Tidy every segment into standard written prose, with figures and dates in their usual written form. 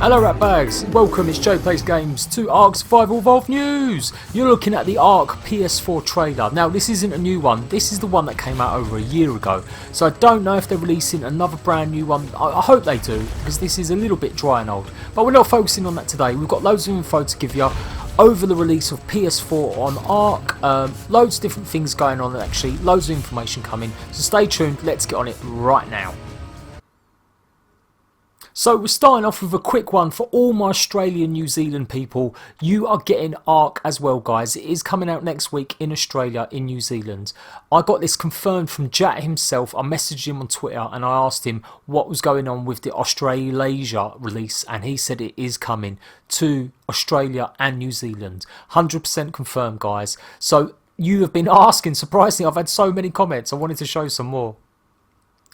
Hello ratbags, welcome, it's Jade PlaySGames to Ark Survival Evolved News! You're looking at the Ark Ps4 trailer. Now this isn't a new one, this is the one that came out over a year ago. So I don't know if they're releasing another brand new one. I hope they do, because this is a little bit dry and old. But we're not focusing on that today. We've got loads of info to give you over the release of PS4 on Ark. Loads of different things going on actually, loads of information coming. So stay tuned, let's get on it right now. So we're starting off with a quick one for all my Australian, New Zealand people. You are getting Ark as well, guys. It is coming out next week in Australia, in New Zealand. I got this confirmed from Jade himself. I messaged him on Twitter and I asked him what was going on with the Australasia release, and he said it is coming to Australia and New Zealand. 100% confirmed, guys. So you have been asking, surprisingly, I've had so many comments. I wanted to show some more.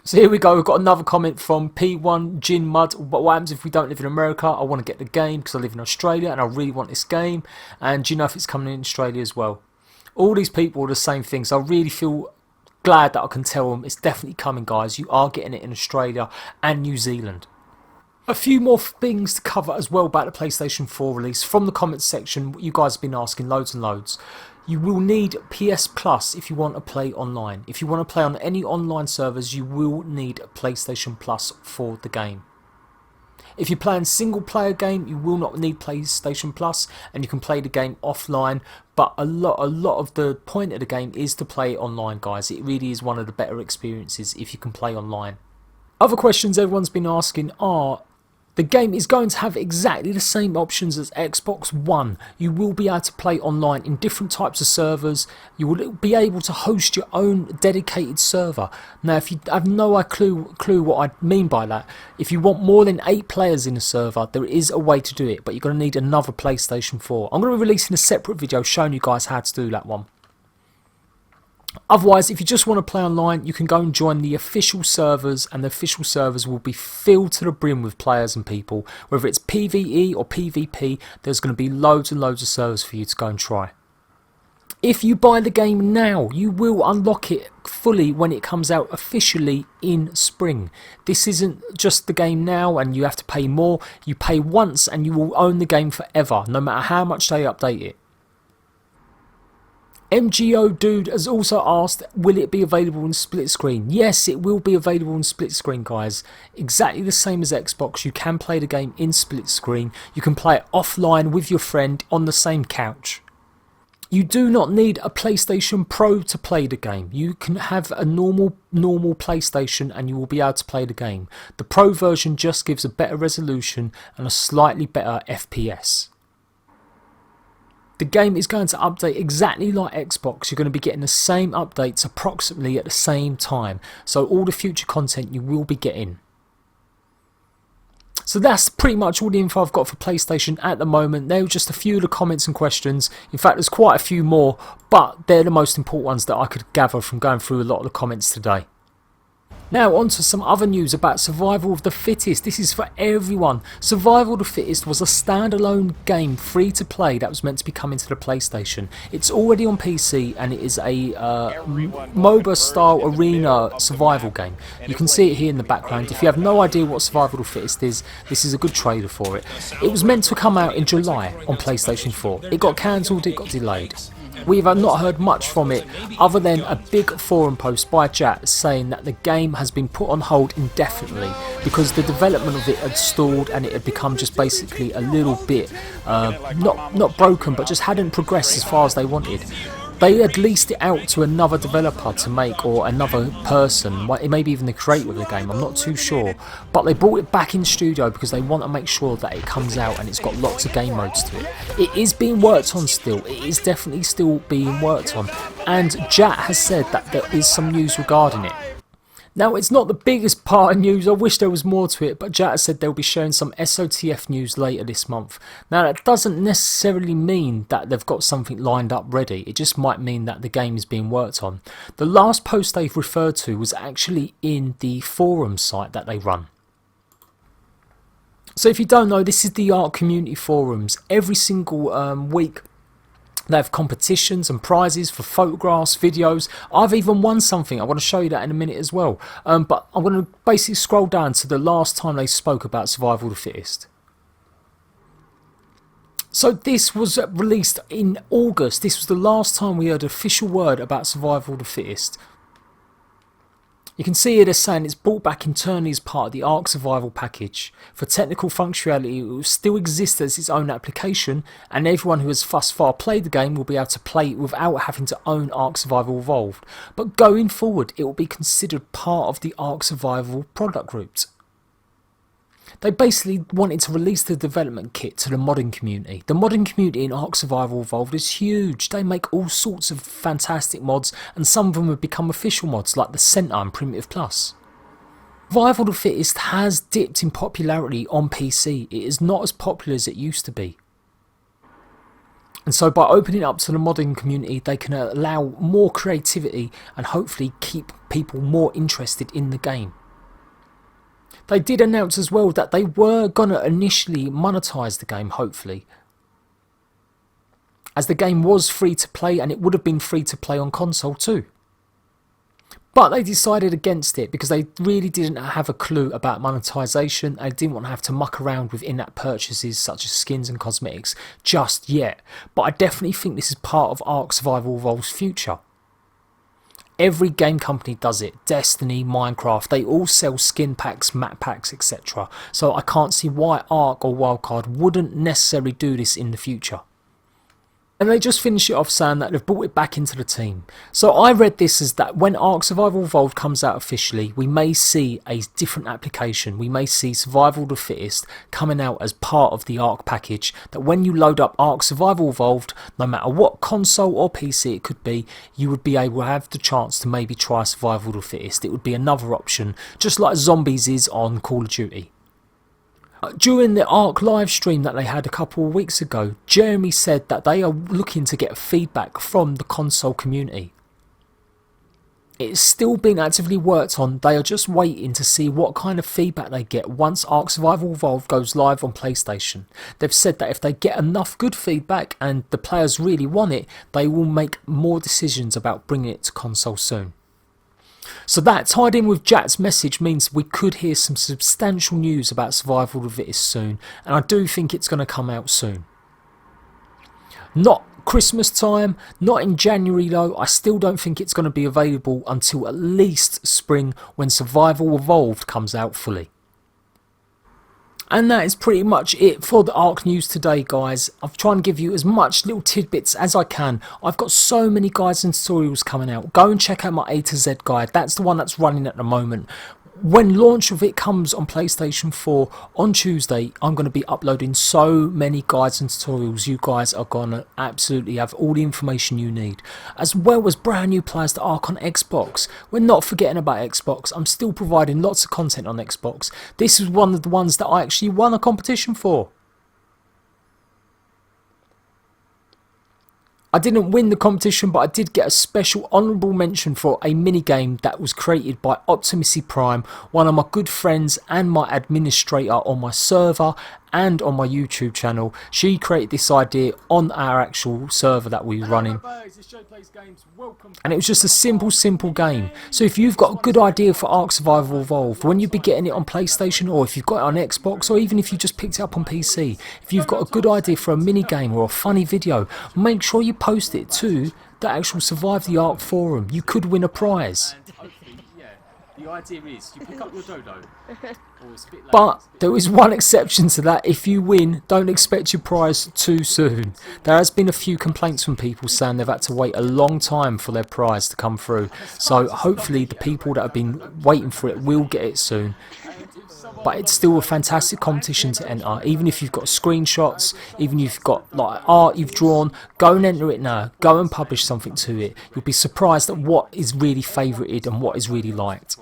So here we go, we've got another comment from P1 Gin Mud. What happens if we don't live in America? I want to get the game because I live in Australia and I really want this game. And do you know if it's coming in Australia as well? All these people are the same things. I really feel glad that I can tell them it's definitely coming, guys. You are getting it in Australia and New Zealand. A few more things to cover as well about the PlayStation 4 release. From the comments section, you guys have been asking loads and loads. You will need PS Plus if you want to play online. If you want to play on any online servers, you will need PlayStation Plus for the game. If you're playing single player game, you will not need PlayStation Plus, and you can play the game offline. But a lot of the point of the game is to play it online, guys. It really is one of the better experiences if you can play online. Other questions everyone's been asking are: the game is going to have exactly the same options as Xbox One. You will be able to play online in different types of servers. You will be able to host your own dedicated server. Now, if you have no clue what I mean by that, if you want more than 8 players in a server, there is a way to do it, but you're going to need another PlayStation 4. I'm going to be releasing a separate video showing you guys how to do that one. Otherwise, if you just want to play online, you can go and join the official servers, and the official servers will be filled to the brim with players and people. Whether it's PvE or PvP, there's going to be loads and loads of servers for you to go and try. If you buy the game now, you will unlock it fully when it comes out officially in spring. This isn't just the game now and you have to pay more. You pay once and you will own the game forever, no matter how much they update it. MGO Dude has also asked, will it be available in split screen? Yes, it will be available in split screen, guys. Exactly the same as Xbox. You can play the game in split screen. You can play it offline with your friend on the same couch. You do not need a PlayStation Pro to play the game. You can have a normal PlayStation and you will be able to play the game. The Pro version just gives a better resolution and a slightly better FPS. The game is going to update exactly like Xbox. You're going to be getting the same updates approximately at the same time. So all the future content you will be getting. So that's pretty much all the info I've got for PlayStation at the moment. There were just a few of the comments and questions. In fact, there's quite a few more, but they're the most important ones that I could gather from going through a lot of the comments today. Now on to some other news about Survival of the Fittest. This is for everyone. Survival of the Fittest was a standalone game, free to play, that was meant to be coming to the PlayStation. It's already on PC and it is a MOBA style arena survival game. You can see it here in the background. If you have no idea what Survival of the Fittest is, this is a good trailer for it. It was meant to come out in July on PlayStation 4. It got cancelled, it got delayed. We have not heard much from it other than a big forum post by Jat saying that the game has been put on hold indefinitely because the development of it had stalled and it had become just basically a little bit not broken, but just hadn't progressed as far as they wanted. They had leased it out to another developer to make, or another person, maybe even the creator of the game, I'm not too sure. But they brought it back in studio because they want to make sure that it comes out and it's got lots of game modes to it. It is being worked on still, it is definitely still being worked on. And Jat has said that there is some news regarding it. Now, it's not the biggest part of news, I wish there was more to it, but Jat has said they'll be showing some Sotf news later this month. Now, that doesn't necessarily mean that they've got something lined up ready, it just might mean that the game is being worked on. The last post they've referred to was actually in the forum site that they run. So if you don't know, this is the Ark community forums. Every single week They have competitions and prizes for photographs, videos. I've even won something. I want to show you that in a minute as well. But I'm going to basically scroll down to the last time they spoke about Survival of the Fittest. So this was released in August. This was the last time we heard an official word about Survival of the Fittest. You can see it as saying it's brought back internally as part of the Ark Survival package. For technical functionality, it will still exist as its own application, and everyone who has thus far played the game will be able to play it without having to own Ark Survival Evolved. But going forward, it will be considered part of the Ark Survival product groups. They basically wanted to release the development kit to the modding community. The modding community in Ark Survival Evolved is huge. They make all sorts of fantastic mods, and some of them have become official mods like the Center and Primitive Plus. Survival of the Fittest has dipped in popularity on PC. It is not as popular as it used to be. And so by opening it up to the modding community, they can allow more creativity and hopefully keep people more interested in the game. They did announce as well that they were going to initially monetize the game, hopefully, as the game was free to play and it would have been free to play on console too. But they decided against it because they really didn't have a clue about monetization. They didn't want to have to muck around with in-app purchases such as skins and cosmetics just yet. But I definitely think this is part of Ark Survival Evolved's future. Every game company does it. Destiny, Minecraft, they all sell skin packs, map packs, etc. So I can't see why Ark or Wildcard wouldn't necessarily do this in the future. And they just finish it off saying that they've brought it back into the team. So I read this as that when Ark Survival Evolved comes out officially, we may see a different application. We may see Survival of the Fittest coming out as part of the Ark package. That when you load up Ark Survival Evolved, no matter what console or PC it could be, you would be able to have the chance to maybe try Survival of the Fittest. It would be another option, just like Zombies is on Call of Duty. During the Ark live stream that they had a couple of weeks ago, Jeremy said that they are looking to get feedback from the console community. It's still being actively worked on. They are just waiting to see what kind of feedback they get once Ark Survival Evolved goes live on PlayStation. They've said that if they get enough good feedback and the players really want it, they will make more decisions about bringing it to console soon. So that, tied in with Jack's message, means we could hear some substantial news about Survival of the Fittest soon, and I do think it's going to come out soon. Not Christmas time, not in January though. I still don't think it's going to be available until at least spring, when Survival Evolved comes out fully. And that is pretty much it for the Ark news today, guys. I've tried to give you as much little tidbits as I can. I've got so many guides and tutorials coming out. Go and check out my A to Z guide. That's the one that's running at the moment. When launch of it comes on PlayStation 4 on Tuesday, I'm going to be uploading so many guides and tutorials. You guys are going to absolutely have all the information you need, as well as brand new players to Ark on Xbox. We're not forgetting about Xbox. I'm still providing lots of content on Xbox. This is one of the ones that I actually won a competition for. I didn't win the competition, but I did get a special honourable mention for a minigame that was created by Optimacy Prime, one of my good friends and my administrator on my server and on my YouTube channel. She created this idea on our actual server that we were running, and it was just a simple game. So if you've got a good idea for Ark Survival Evolved, when you'll be getting it on PlayStation, or if you've got it on Xbox, or even if you just picked it up on PC, if you've got a good idea for a mini game or a funny video, make sure you post it to the actual Survive the Ark forum. You could win a prize. The idea is you pick up your dodo. But there is one exception to that. If you win, don't expect your prize too soon. There has been a few complaints from people saying they've had to wait a long time for their prize to come through. So hopefully the people that have been waiting for it will get it soon. But it's still a fantastic competition to enter. Even if you've got screenshots, even if you've got like art you've drawn, go and enter it now. Go and publish something to it. You'll be surprised at what is really favoured and what is really liked.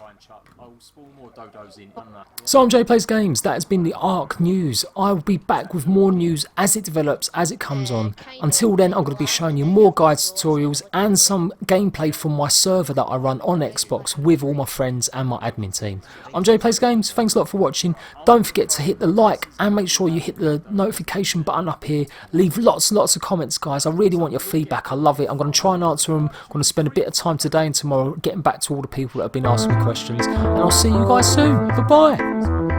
So I'm Jade PLAYSGAMES. That has been the Ark news. I will be back with more news as it develops, as it comes on. Until then, I'm going to be showing you more guides, tutorials and some gameplay from my server that I run on Xbox with all my friends and my admin team. I'm Jade PLAYSGAMES. Thanks a lot for watching. Don't forget to hit the like and make sure you hit the notification button up here. Leave lots of comments, guys. I really want your feedback. I love it. I'm going to try and answer them. I'm going to spend a bit of time today and tomorrow getting back to all the people that have been asking me questions. And I'll see you guys soon. Bye-bye.